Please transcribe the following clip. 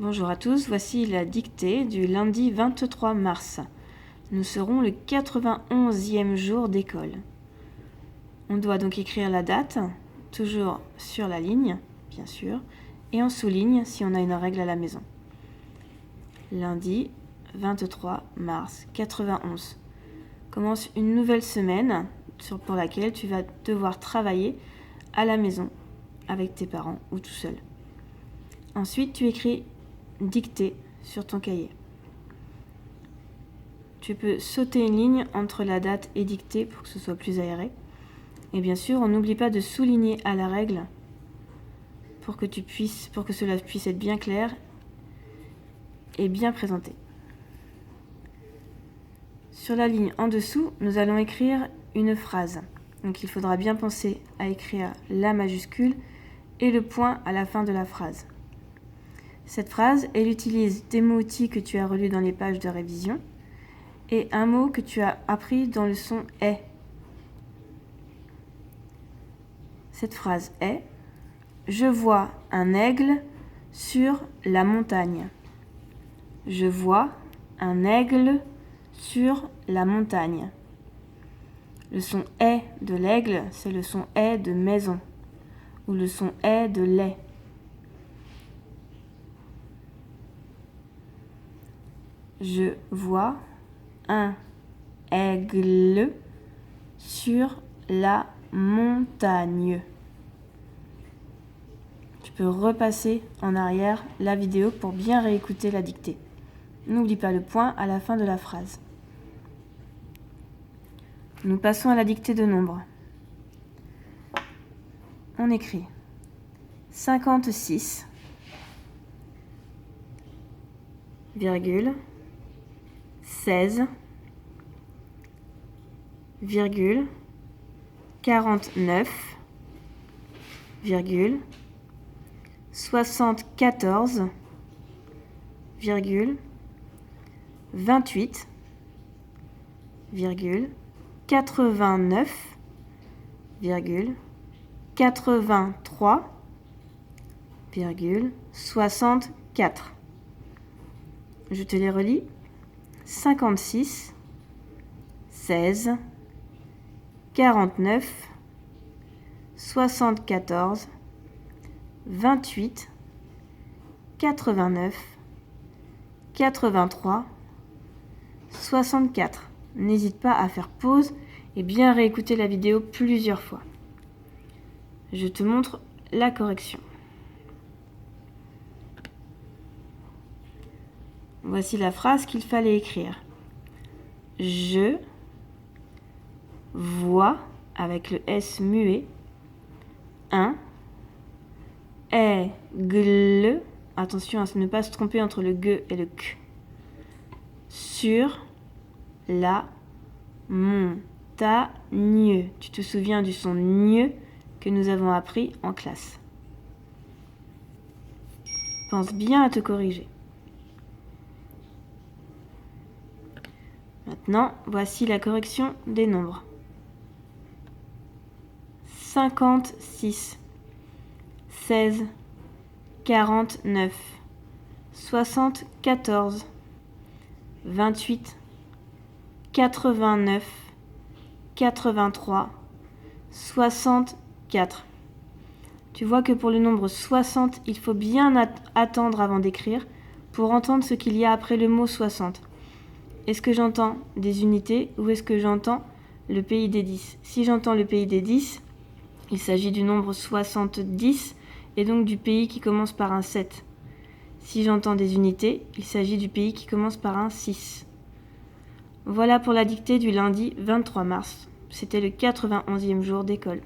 Bonjour à tous, voici la dictée du lundi 23 mars. Nous serons le 91e jour d'école. On doit donc écrire la date, toujours sur la ligne, bien sûr, et en souligne si on a une règle à la maison. Lundi 23 mars 91. Commence une nouvelle semaine pour laquelle tu vas devoir travailler à la maison avec tes parents ou tout seul. Ensuite, tu écris dictée sur ton cahier. Tu peux sauter une ligne entre la date et dictée pour que ce soit plus aéré. Et bien sûr, on n'oublie pas de souligner à la règle pour que cela puisse être bien clair et bien présenté. Sur la ligne en dessous, nous allons écrire une phrase. Donc il faudra bien penser à écrire la majuscule et le point à la fin de la phrase. Cette phrase, elle utilise des mots-outils que tu as relus dans les pages de révision et un mot que tu as appris dans le son « est ». Cette phrase est « Je vois un aigle sur la montagne ». Je vois un aigle sur la montagne. Le son « est » de l'aigle, c'est le son « est » de maison ou le son « est » de lait. Je vois un aigle sur la montagne. Tu peux repasser en arrière la vidéo pour bien réécouter la dictée. N'oublie pas le point à la fin de la phrase. Nous passons à la dictée de nombres. On écrit 56, virgule, 16, virgule, 49, virgule, 74, virgule, 28, virgule, 89, virgule, 83, virgule, 64. Je te les relis. 56, 16, 49, 74, 28, 89, 83, 64. N'hésite pas à faire pause et bien réécouter la vidéo plusieurs fois. Je te montre la correction. Voici la phrase qu'il fallait écrire. Je vois, avec le S muet, un aigle, attention à ne pas se tromper entre le G et le K, sur la montagne. Tu te souviens du son gne que nous avons appris en classe. Pense bien à te corriger. Maintenant, voici la correction des nombres. 56, 16, 49, 74, 28, 89, 83, 64. Tu vois que pour le nombre 60, il faut bien attendre avant d'écrire pour entendre ce qu'il y a après le mot 60. Est-ce que j'entends des unités ou est-ce que j'entends le pays des 10 ? Si j'entends le pays des 10, il s'agit du nombre 70 et donc du pays qui commence par un 7. Si j'entends des unités, il s'agit du pays qui commence par un 6. Voilà pour la dictée du lundi 23 mars. C'était le 91e jour d'école.